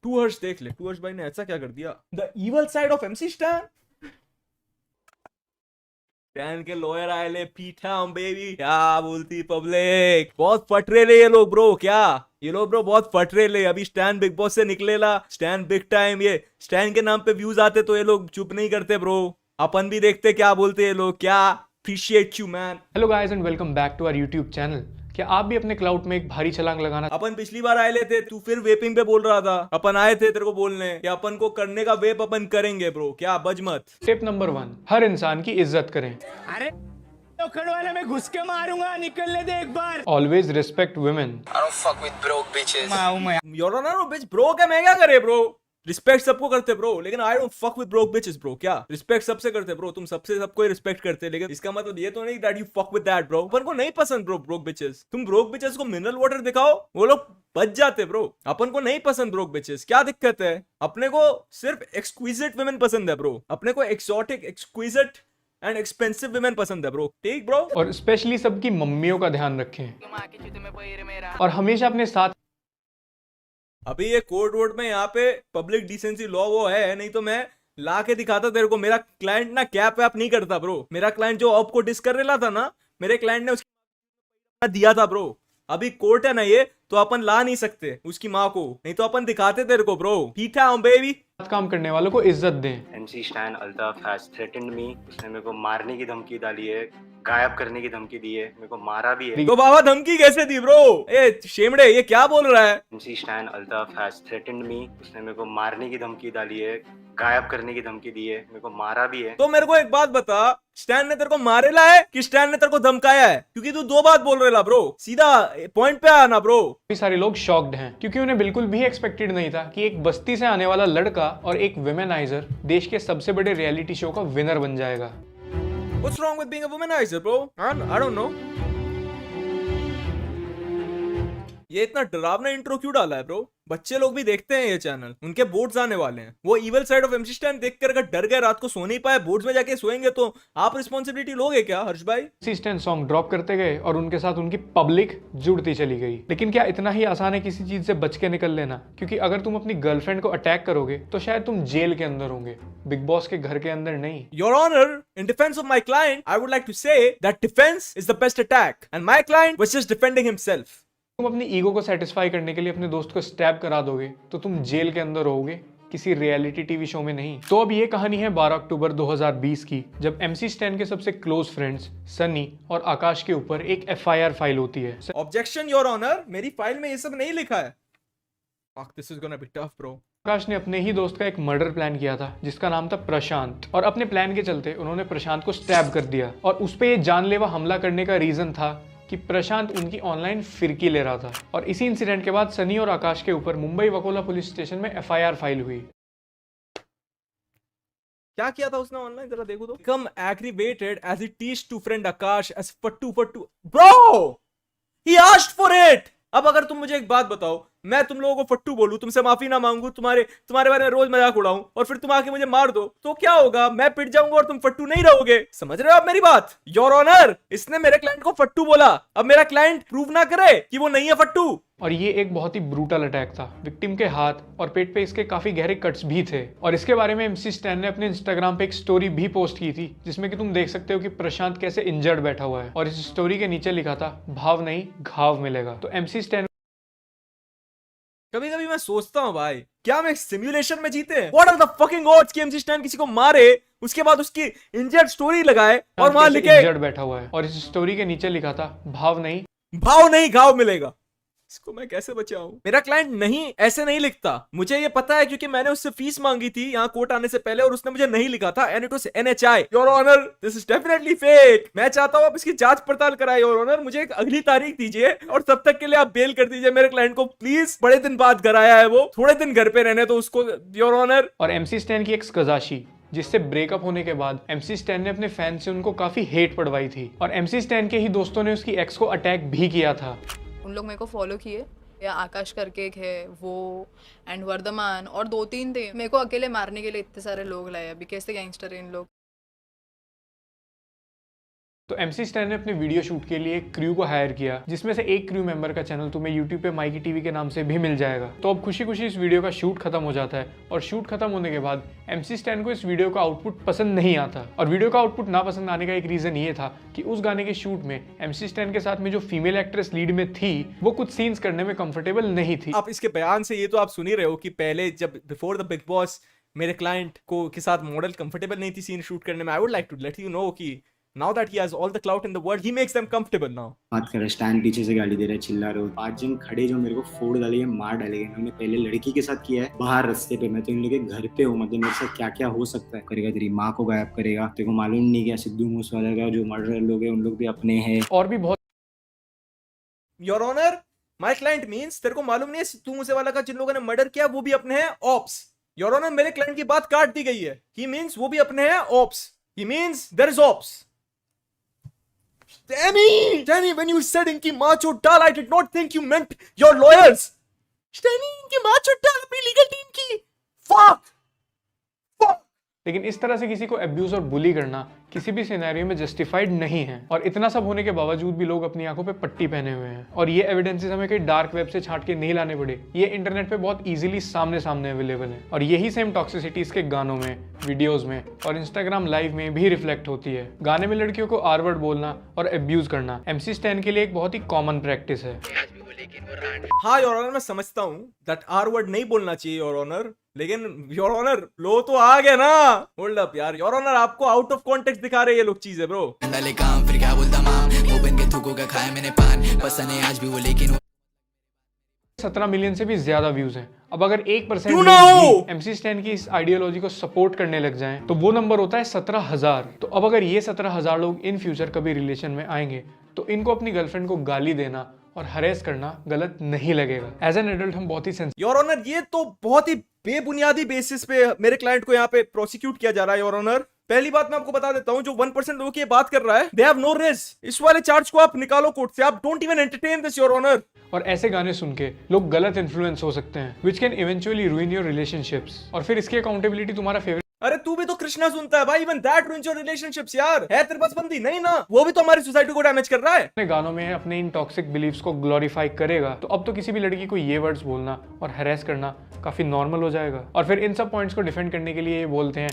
To हर्ष देख ले, to हर्ष भाई ने ऐसा क्या कर दिया। The evil side of MC stand. Stand के लॉयर आए ले पीठा बेबी, क्या बोलती पब्लिक। बहुत फट रहे ले ये लोग ब्रो, क्या ये लोग ब्रो बहुत फट रहे ले। अभी स्टैन बिग बॉस से निकलेला, स्टैन बिग टाइम। ये स्टैन के नाम पे व्यूज आते तो ये लोग चुप नहीं करते ब्रो। अपन भी देखते क्या बोलते ये लोग, क्या appreciate you man. Hello guys and welcome back to our YouTube channel. क्या आप भी अपने क्लाउड में एक भारी छलांग लगाना। अपन पिछली बार आए लेते, तू फिर वेपिंग पे बोल रहा था। अपन आए थे तेरे को बोलने कि अपन को करने का वेप अपन करेंगे ब्रो, क्या बज मत। स्टेप नंबर 1, हर इंसान की इज्जत करें। अरे लोखंड वाले में घुस के मारूंगा, निकलने दे एक बार। Always respect women. I don't fuck with broke bitches. माऊ मैं योर ऑनर बिच ब्रो, क्या मैं क्या करे ब्रो। रिस्पेक्ट सबको करते ब्रो, लेकिन I don't fuck with broke bitches bro. क्या रिस्पेक्ट सबसे करते ब्रो, तुम सबसे सबको ही रिस्पेक्ट करते, लेकिन इसका मतलब ये तो नहीं that you fuck with that bro. अपन को नहीं पसंद ब्रो ब्रोक बिचेस। तुम ब्रोक बिचेस को मिनरल वाटर दिखाओ, वो लोग बच जाते ब्रो। अपन को नहीं पसंद ब्रोक बिचेस, क्या दिक्कत है। अपने को सिर्फ एक्सक्विजिट वुमेन पसंद है ब्रो। अपने को exotic, exquisite and expensive women पसंद है ब्रो, ठीक ब्रो। और स्पेशली सबकी मम्मियों का ध्यान रखें और हमेशा अपने साथ। अभी ये कोर्ट वोर्ट में यहाँ पे पब्लिक डिसेंसी लॉ वो है, नहीं तो मैं ला के दिखाता तेरे को। मेरा क्लाइंट ना कैप वैप नहीं करता ब्रो। मेरा क्लाइंट जो आपको डिस कर रहा था ना, मेरे क्लाइंट ने उसकी दिया था ब्रो। अभी कोर्ट है ना ये, तो अपन ला नहीं सकते उसकी माँ को, नहीं तो अपन दिखाते तेरे को ब्रो। ठीक है बेबी। काम करने वालों को इज्जत दें। MC Stan Altaf has threatened me. उसने मेरे को मारने की धमकी डाली है, गायब करने की धमकी दी है, मेरे को मारा भी है। तो बाबा धमकी कैसे दी ब्रो? ए शेमड़े, ये क्या बोल रहा है? MC Stan Altaf has threatened me. उसने मेरे को मारने की धमकी डाली है, गायब करने की धमकी दी है, मेरे को मारा भी है। तो मेरे को एक बात बता, स्टैन ने तेरे को मारेला है कि स्टैन ने तेरे को धमकाया है? क्योंकि तू दो बात बोल रहा ब्रो, सीधा पॉइंट पे आना ब्रो। काफी सारे लोग शॉक्ड हैं क्योंकि उन्हें बिल्कुल भी एक्सपेक्टेड नहीं था कि एक बस्ती से आने वाला लड़का और एक वुमेनाइजर देश के सबसे बड़े रियलिटी शो का विनर बन जाएगा। What's wrong with being a womanizer, bro? I don't know. ये इतना डरावना इंट्रो क्यों डाला है ब्रो? बच्चे लोग भी देखते हैं ये चैनल, उनके बोर्ड्स आने वाले हैं। वो evil side of MC stand देखकर अगर डर गए, रात को सो नहीं पाए, बोर्ड्स में जाके सोएंगे, तो आप रिस्पॉन्सिबिलिटी लोगे क्या हर्ष भाई? MC स्टैन सॉन्ग ड्रॉप करते गए और उनके साथ उनकी पब्लिक जुड़ती चली गई। लेकिन क्या इतना ही आसान है किसी चीज से बच के निकल लेना? क्योंकि अगर तुम अपनी गर्लफ्रेंड को अटैक करोगे तो शायद तुम जेल के अंदर होंगे, बिग बॉस के घर के अंदर नहीं। Your Honor, in defense of my client, I would like to say that defense is the best attack, and my client was just defending himself. तुम अपनी ईगो को सेटिस्फाई करने के लिए अपने दोस्त को स्टैब करा दोगे तो तुम जेल के अंदर रहोगे, किसी रियलिटी टीवी शो में नहीं। तो अब ये कहानी है 12 अक्टूबर 2020 की, जब MC स्टैन के सबसे क्लोज फ्रेंड्स सनी और आकाश के ऊपर एक FIR फाइल होती है। Objection, Your Honor, मेरी फाइल में ये सब नहीं लिखा है। Fuck, this is gonna be tough, bro. आकाश ने अपने ही दोस्त का एक मर्डर प्लान किया था जिसका नाम था प्रशांत, और अपने प्लान के चलते उन्होंने प्रशांत को स्टैब कर दिया। और उस पे ये जानलेवा हमला करने का रीजन था कि प्रशांत उनकी ऑनलाइन फिरकी ले रहा था। और इसी इंसिडेंट के बाद सनी और आकाश के ऊपर मुंबई वकोला पुलिस स्टेशन में FIR फाइल हुई। क्या किया था उसने ऑनलाइन, जरा देखो तो। Become aggravated as he teased to friend Akash as fattu. Bro, he asked for it. अब अगर तुम मुझे एक बात बताओ, मैं तुम लोगों को फट्टू बोलूं, तुमसे माफी ना मांगू, तुम्हारे बारे में रोज मजाक उड़ाऊं, और फिर तुम आके मुझे मार दो, तो क्या होगा? मैं पिट जाऊंगा और तुम फट्टू नहीं रहोगे। समझ रहे हो आप मेरी बात? योर ऑनर, इसने मेरे क्लाइंट को फट्टू बोला। अब मेरा क्लाइंट प्रूव ना करे कि वो नहीं है फट्टू। और ये एक बहुत ही ब्रूटल अटैक था। विक्टिम के हाथ और पेट पे इसके काफी गहरे कट्स भी थे। और इसके बारे में MC स्टैन ने अपने इंस्टाग्राम पे एक स्टोरी भी पोस्ट की थी जिसमें कि तुम देख सकते हो कि प्रशांत कैसे इंजर्ड बैठा हुआ है। और इस स्टोरी के नीचे लिखा था, भाव नहीं घाव मिलेगा। तो MC स्टैन कभी कभी मैं सोचता हूँ भाई, क्या मैं सिमुलेशन में जीते हैं? What are the fucking odds कि MC स्टैन किसी को मारे, उसके बाद उसकी इंजर्ड स्टोरी लगाए और वहां लिखे इंजर्ड बैठा हुआ है। और इस स्टोरी के नीचे लिखा था, भाव नहीं घाव मिलेगा। इसको मैं कैसे बचाऊं? मेरा क्लाइंट नहीं ऐसे नहीं लिखता, मुझे ये पता है, क्योंकि मैंने उससे फीस मांगी थी यहाँ कोर्ट आने से पहले और उसने मुझे नहीं लिखा था, and it was NHI। Your honour, this is definitely fake. मैं चाहता हूँ आप इसकी जांच पड़ताल कराए योर ऑनर। मुझे एक अगली तारीख दीजिए और तब तक के लिए आप बेल कर दीजिए मेरे क्लाइंट को प्लीज। बड़े दिन बाद घर आया है वो, थोड़े दिन घर पे रहने तो उसको योर ऑनर। और MC स्टैन की एक्स कजाशी, जिससे ब्रेकअप होने के बाद MC स्टैन ने अपने फैन से उनको काफी हेट पड़वाई थी। और MC स्टैन के ही दोस्तों ने उसकी एक्स को अटैक भी किया था। उन लोग मेरे को फॉलो किए, या आकाश करके एक है वो, एंड वर्धमान, और 2-3 थे। मेरे को अकेले मारने के लिए इतने सारे लोग लाए। अभी कैसे गैंगस्टर हैं इन लोग। तो MC स्टैन ने अपने वीडियो शूट के लिए एक क्रू को हायर किया, जिसमें से एक क्रू मेंबर का चैनल तुम्हें YouTube पे माइकी टीवी के नाम से भी मिल जाएगा। तो अब खुशी खुशी इस वीडियो का शूट खत्म हो जाता है और शूट खत्म होने के बाद MC स्टैन को इस वीडियो का आउटपुट पसंद नहीं आता। और वीडियो का आउटपुट ना पसंद आने का एक रीजन ये था कि उस गाने के शूट में MC स्टैन के साथ में जो फीमेल एक्ट्रेस लीड में थी वो कुछ सीन्स करने में कंफर्टेबल नहीं थी। आप इसके बयान से ये तो आप सुन ही रहे हो कि पहले जब बिफोर द बिग बॉस मेरे क्लाइंट को के साथ मॉडल कंफर्टेबल नहीं थी सीन शूट करने में। I would like to let you know कि now that he has all the clout in the world, he makes them comfortable now. बात कर रहे स्टैन पीछे से गाली दे रहे चिल्ला रहे हो। 5 जन खड़े जो मेरे को फोड़ डालेंगे मार डालेंगे। इन्होंने पहले लड़की के साथ किया है बाहर रास्ते पे, मैं तो इन लोगों के घर पे हूँ। मतलब मेरे साथ क्या क्या हो सकता है करेगा। तेरी माँ को गायब करेगा। तेरे को मालूम नहीं क्या सिद्धू मूसेवाला का जो मर्डर लोग हैं उन लोग भी अपने हैं। और भी बहुत Your Honor, my client means तेरे को मालूम नहीं है सिद्धू मूसेवाला का जिन लोगों ने मर्डर किया वो भी अपने हैं ऑप्स। Your Honor, मेरे क्लाइंट की बात काट दी गई है। He means वो भी अपने हैं ops. He means there is ops. Danny, when you said इनकी माँ चोट डाल, I did not think you meant your lawyers. Danny, इनकी माँ चोट डाल अपनी लीगल टीम की। Fuck. लेकिन इस तरह से किसी को अब्यूज और बुली करना किसी भी सिनेरियो में जस्टिफाइड नहीं है। और इतना सब होने के बावजूद भी लोग अपनी आंखों पे पट्टी पहने हुए हैं। और ये एविडेंसेस हमें कहीं डार्क वेब से छांट के नहीं लाने पड़े, ये इंटरनेट पे बहुत इजीली सामने सामने अवेलेबल है। और यही सेम टॉक्सिसिटी इसके गानों में, वीडियोस में और इंस्टाग्राम लाइव में भी रिफ्लेक्ट होती है। गाने में लड़कियों को आर वर्ड बोलना और अब्यूज करना MC स्टैन के लिए एक बहुत ही कॉमन प्रैक्टिस है। हाँ योर ऑनर, मैं समझता हूँ दैट आर वर्ड नहीं बोलना चाहिए योर ऑनर, लेकिन योर ऑनर लो तो आ गया ना। होल्ड अप यार, योर ऑनर आपको आउट ऑफ कॉन्टेक्स्ट दिखा रहे हैं ये लोग चीजें ब्रो। डाले काम फिर क्या बोलता माम, वो बन के थूको का खाया मैंने पान, पसंद है आज भी वो लेकिन 17 मिलियन से भी ज्यादा व्यूज हैं। अब अगर 1% क्यों ना हो? MC स्टैन की इस आइडियोलॉजी को सपोर्ट करने लग जाएं तो वो नंबर होता है 17,000। तो अब अगर ये 17,000 लोग इन फ्यूचर कभी रिलेशन में आएंगे तो इनको अपनी गर्लफ्रेंड को गाली देना और हरेस करना गलत नहीं लगेगा। एज एन एडल्ट हम बहुत ही योर ऑनर, ये तो बहुत ही बेबुनियादी बेसिस पे मेरे क्लाइंट को यहाँ पे प्रोसिक्यूट किया जा रहा है योर ऑनर। पहली बात मैं आपको बता देता हूँ, जो 1% लोगों की ये बात कर रहा है, दे हैव नो रेस। इस वाले चार्ज को आप निकालो कोर्ट से। आप don't even entertain this your honour. और ऐसे गाने सुन के लोग गलत इन्फ्लुएंस हो सकते हैं, which can eventually रूइन your relationships. और फिर इसकी अकाउंटेबिलिटी तुम्हारा फेवरेट अरे तू भी तो कृष्णा सुनता है भाई। Even that ruins your relationships यार। है तेरे पास बंदी नहीं ना, वो भी तो हमारी सोसाइटी को डैमेज कर रहा है। अपने गानों में अपने इन टॉक्सिक बिलीव्स को ग्लोरीफाई करेगा तो अब तो किसी भी लड़की को ये वर्ड्स बोलना और हैरेस करना काफी नॉर्मल हो जाएगा। और फिर इन सब पॉइंट्स को डिफेंड करने के लिए ये बोलते हैं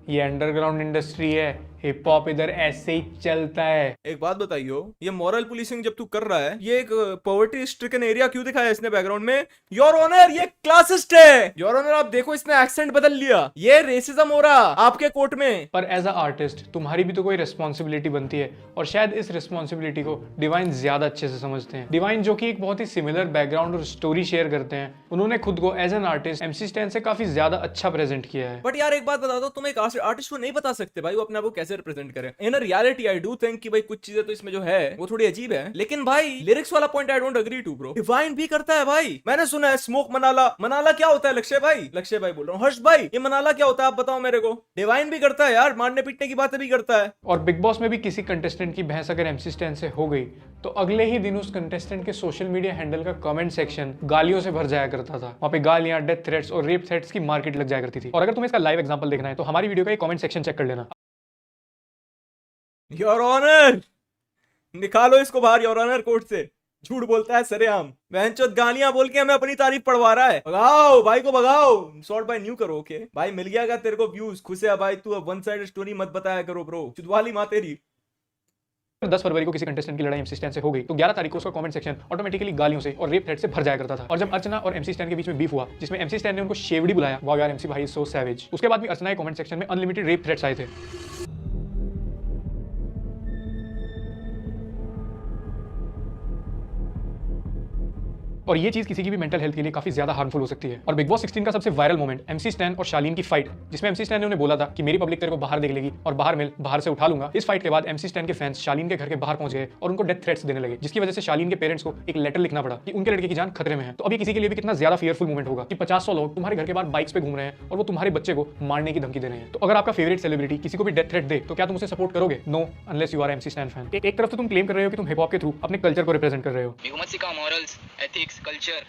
ये अंडरग्राउंड इंडस्ट्री है, हिप हॉप इधर ऐसे ही चलता है। एक बात बताइयो, ये मॉरल पुलिसिंग जब तू कर रहा है, ये एक पॉवर्टी स्ट्रिकन एरिया क्यों दिखाया इसने बैकग्राउंड में? योर ऑनर, ये क्लासिस्ट है। योर ऑनर, आप देखो इसने एक्सेंट बदल लिया। ये रेसिज्म हो रहा आपके कोर्ट में। पर एज अ आर्टिस्ट तुम्हारी भी तो कोई रिस्पॉन्सिबिलिटी बनती है और शायद इस रिस्पॉन्सिबिलिटी को डिवाइन ज्यादा अच्छे से समझते हैं। डिवाइन जो कि एक बहुत ही सिमिलर बैकग्राउंड और स्टोरी शेयर करते हैं, उन्होंने खुद को as an artist MC Stan से काफी ज्यादा अच्छा प्रेजेंट किया है। बट यार एक बात बता दो, तुम एक आर्टिस्ट को नहीं बता सकते भाई वो अपने आप को कैसे रिप्रेजेंट करे। In reality I do think कि भाई कुछ चीजें तो इसमें जो है वो थोड़ी अजीब है, लेकिन भाई लिरिक्स वाला point I don't agree to bro. Divine भी करता है भाई। मैंने सुना है स्मोक मनाला। मनाला क्या होता है? लक्ष्य भाई बोल रहा हूँ। हर्ष भाई, ये मनाला क्या होता है आप बताओ मेरे को। डिवाइन भी करता है यार, मारने पीटने की बातें भी करता है। और बिग बॉस में भी किसी कंटेस्टेंट की बहस अगर MC स्टैन से हो गई तो अगले ही दिन उस कंटेस्टेंट के सोशल मीडिया हैंडल का कमेंट सेक्शन गालियों से भर जाया करता था। वहाँ पे गालियां, डेथ थ्रेट्स और रेप थ्रेट्स की मार्केट लग जाया करती थी। और अगर तुम्हें इसका लाइव एग्जांपल देखना है तो हमारी वीडियो का एक कमेंट सेक्शन चेक कर लेना। योर ऑनर, निकालो इसको बाहर योर ऑनर कोर्ट से। झूठ बोलता है सरेआम। बहनचोद गालियां बोल के हमें अपनी तारीफ पढ़वा रहा है। भगाओ भाई को, भगाओ। सॉर्ट बाय न्यू करो। ओके भाई, मिल गया तेरे को व्यूज, खुश है भाई तू। अब वन साइड स्टोरी मत बताया करो ब्रो, चुदवाली माँ तेरी। 10 फरवरी को किसी कंटेस्टेंट की लड़ाई MC स्टैन से हो गई तो 11 तारीख को उसका कमेंट सेक्शन ऑटोमेटिकली गालियों से और रेप थ्रेट से भर जाया करता था। और जब अर्चना और MC स्टैन के बीच में बीफ हुआ, जिसमें MC स्टैन ने उनको शेवड़ी बुलाया, वाह यार MC भाई सो सैवेज, उसके बाद भी अर्चना के कमेंट सेक्शन में अनलिमिटेड रेप थ्रेट्स आए थे। और ये चीज किसी की भी मेंटल हेल्थ के लिए काफी ज्यादा हार्मफुल हो सकती है। और बिग बॉस 16 का सबसे वायरल मोमेंट MC स्टैन और शालीन की फाइट, जिसमें MC स्टैन ने उन्हें बोला था कि मेरी पब्लिक तेरे को बाहर देख लेगी और बाहर से उठा लूंगा। इस फाइट के बाद MC स्टैन के फैंस शालीन के घर के बाहर पहुंच गए और उनको डेथ थ्रेट्स देने लगे, जिसकी वजह से शालीन के पेरेंट्स को एक लेटर लिखना पड़ा कि उनके लड़के की जान खतरे में है। तो अभी किसी के लिए भी कितना ज्यादा फियरफुल मोमेंट होगा कि 50-100 लोग तुम्हारे घर के बाहर बाइक्स पे घूम रहे हैं और वो तुम्हारे बच्चे को मारने की धमकी दे रहे हैं। तो अगर आपका फेवरेट सेलिब्रिटी किसी को भी डेथ थ्रेट दे तो क्या तुम उसे सपोर्ट करोगे? No, unless you are MC Stan fan. एक तरफ तो तुम क्लेम कर रहे हो कि तुम हिप हॉप के थ्रू अपने कल्चर को रिप्रेजेंट कर रहे हो। मेरे को मत सिखाओ मॉरल्स, एथिक्स, कल्चर,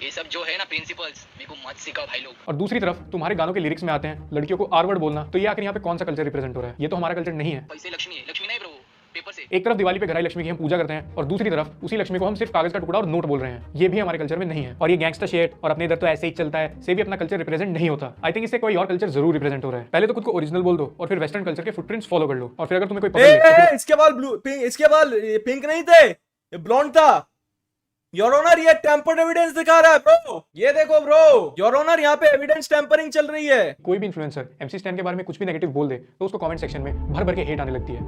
ये सब जो है ना प्रिंसिपल्स, मेरे को मत सिखाओ भाई लोग। और दूसरी तरफ तुम्हारे गानों के लिरिक्स में आते हैं लड़कियों को आर वर्ड बोलना, तो ये आखिर यहाँ पे कौन सा कल्चर रिप्रेजेंट हो रहा है? ये तो हमारा कल्चर नहीं है। पैसे लक्ष्मी है, लक्ष्मी नहीं ब्रो। पेपर से। एक तरफ दिवाली पे घराई लक्ष्मी की हम पूजा करते हैं और दूसरी तरफ उसी लक्ष्मी को हम सिर्फ कागज का टुकड़ा और नोट बोल रहे हैं। ये भी हमारे कल्चर में नहीं है और ये गैंगस्टर शेट और अपने इधर तो ऐसे ही चलता है से भी अपना कल्चर रिप्रेजेंट नहीं होता। आई थिंक इससे कोई और कल्चर जरूर रिप्रेजेंट हो रहा है। पहले तो खुद को ओरिजिनल बोल दो और फिर वेस्टर्न कल्चर के फुटप्रिंट्स फॉलो कर लो और फिर अगर तुम्हें कोई पकड़ ले तो फिर इसके बाल ब्लू पिंक, इसके बाल पिंक नहीं थे, ये ब्लॉन्ड था। योर ऑनर ये टेम्पर्ड एविडेंस दिखा रहा है ब्रो, ये देखो ब्रो, योर ऑनर यहाँ पे एविडेंस टेम्परिंग चल रही है। कोई भी इन्फ्लुएंसर MC स्टैन के बारे में कुछ भी नेगेटिव बोल दे तो उसको कमेंट सेक्शन में भर भर के हेट आने लगती है,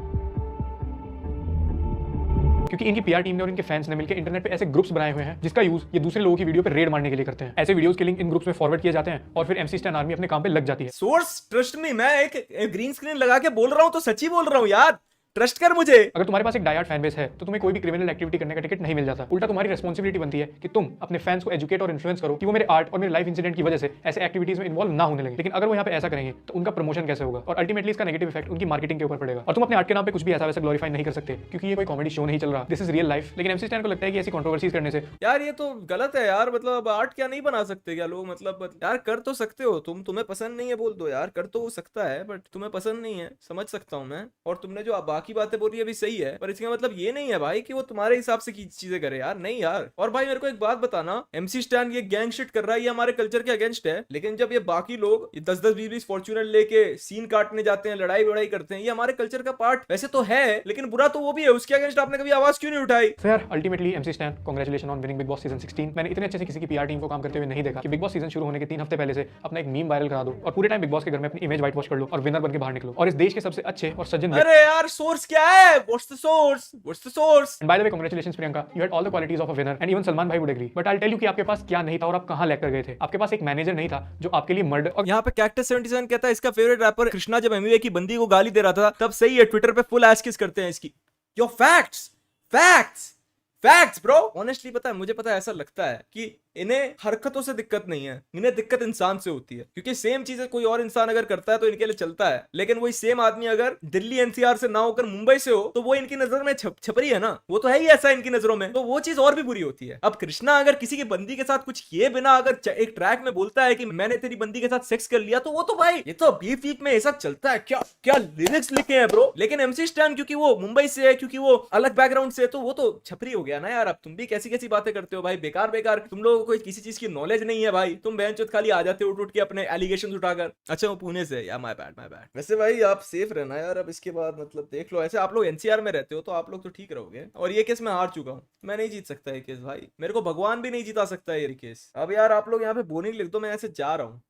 क्योंकि इनकी PR टीम ने और इनके फैंस ने मिलकर इंटरनेट पे ऐसे ग्रुप्स बनाए हुए हैं जिसका यूज ये दूसरे लोगों की वीडियो पे रेड मारने के लिए करते हैं। ऐसे वीडियोस के लिंक इन ग्रुप्स में फॉरवर्ड किए जाते हैं और फिर MC स्टैन आर्मी अपने काम पे लग जाती है। सोर्स ट्रस्ट मी, मैं एक ग्रीन स्क्रीन लगा के बोल रहा हूँ तो सच्ची बोल रहा हूँ यार, ट्रस्ट कर मुझे। अगर तुम्हारे पास एक डायहार्ड फैन बेस है तो तुम्हें कोई भी क्रिमिनल एक्टिविटी करने का टिकट नहीं मिल जाता। उल्टा तुम्हारी रिस्पांसिबिलिटी बनती है कि तुम अपने फैंस को एजुकेट और इन्फ्लुएंस करो कि वो मेरे आर्ट और मेरे लाइफ इंसिडेंट की वजह से ऐसे एक्टिविटीज में इन्वॉल्व ना होने लगे। लेकिन अगर वो यहाँ पे ऐसा करेंगे तो उनका प्रमोशन कैसे होगा और अल्टीमेटली इसका नेगेटिव इफेक्ट उनकी मार्केटिंग के ऊपर पड़ेगा और तुम अपने आर्ट के नाम पे कुछ भी ऐसा वैसा ग्लोरीफाई नहीं कर सकते क्योंकि ये कोई कॉमेडी शो नहीं चल रहा, दिस इज रियल लाइफ। लेकिन MC स्टैन को लगता है कि ऐसी कंट्रोवर्सीज करने से यार ये तो गलत है यार, मतलब आर्ट क्या नहीं बना सकते क्या लोग? मतलब यार कर तो सकते हो तुम, तुम्हें पसंद नहीं है बोल दो यार, कर तो सकता है बट तुम्हें पसंद नहीं है, समझ सकता हूँ मैं। और तुमने जो बाकी बातें बोली है भी सही है, पर इसका मतलब ये नहीं है भाई कि वो तुम्हारे हिसाब से की चीजें करे यार, नहीं यार। और भाई मेरे को एक बात बताना, MC स्टैन ये गैंग शिट कर रहा है, ये हमारे कल्चर के अगेंस्ट है, लेकिन जब ये बाकी लोग ये 10-10 20-20 फॉर्च्यूनर लेके सीन काटने जाते हैं, लड़ाई वड़ाई करते हैं, ये हमारे कल्चर का पार्ट वैसे तो है, लेकिन बुरा तो वो भी है। उसके अगेंस्ट आपने कभी आवाज क्यों नहीं उठाई? So यार ultimately MC stand congratulation on winning big boss season 16। मैंने इतने अच्छे से किसी की PR टीम को काम करते हुए नहीं देखा कि बिग बॉस सीजन शुरू होने के 3 हफ्ते पहले से अपना एक मीम वायरल करा दो और पूरे टाइम बिग बॉस के घर में अपनी इमेज व्हाइट वॉश कर लो और विनर बन के बाहर निकलो और इस देश के सबसे अच्छे और सज्जन अरे यार सोर्स क्या है? What's the source? What's the source? And by the way, congratulations Priyanka, you had all the qualities of a winner and even Salman भाई would agree. But I'll tell you कि आपके पास क्या नहीं था और आप कहाँ लैग कर गए थे। आपके पास एक मैनेजर नहीं था जो आपके लिए मर्डर और यहाँ पे कैक्टस 77 कहता है इसका फेवरेट रैपर कृष्णा जब एमवे की बंदी को गाली दे रहा था तब सही है, ट्विटर पे फुल एज किस करते हैं इसकी। Yo facts facts facts bro. Honestly पता है, मुझे पता है ऐसा लगता है कि इन्हें हरकतों से दिक्कत नहीं है, इन्हें दिक्कत इंसान से होती है, क्योंकि सेम चीजें कोई और इंसान अगर करता है तो इनके लिए चलता है, लेकिन वही सेम आदमी अगर दिल्ली NCR से ना होकर मुंबई से हो तो वो इनकी नजर में छपरी है ना, वो तो है ही ऐसा इनकी नजरों में, तो वो चीज और भी बुरी होती है। अब कृष्णा अगर किसी की बंदी के साथ कुछ किए बिना अगर एक ट्रैक में बोलता है कि मैंने तेरी बंदी के साथ सेक्स कर लिया, तो वो तो भाई ये तो बीफ वीफ में ऐसा चलता है, क्या क्या लिरिक्स लिखे हैं ब्रो। लेकिन MC स्टैन क्योंकि वो मुंबई से है, क्योंकि वो अलग बैकग्राउंड से है, तो वो तो छपरी हो गया ना यार। अब तुम भी कैसी कैसी बातें करते हो भाई, बेकार बेकार, तुम लोगों को किसी चीज की नॉलेज नहीं है भाई, तुम बेंच खाली आ जाते हो उठ के अपने एलिगेशन उठाकर। अच्छा वो पुणे से, या माय बैड माय बैड। वैसे भाई आप सेफ रहना यार, अब इसके बाद मतलब देख लो, ऐसे आप लोग NCR में रहते हो तो आप लोग तो ठीक रहोगे, और ये केस मैं हार चुका हूँ, मैं नहीं जीत सकता ये केस भाई, मेरे को भगवान भी नहीं जिता सकता ये केस। अब यार आप लोग यहाँ पे बोनिंग लिख दो, मैं ऐसे जा रहा हूँ।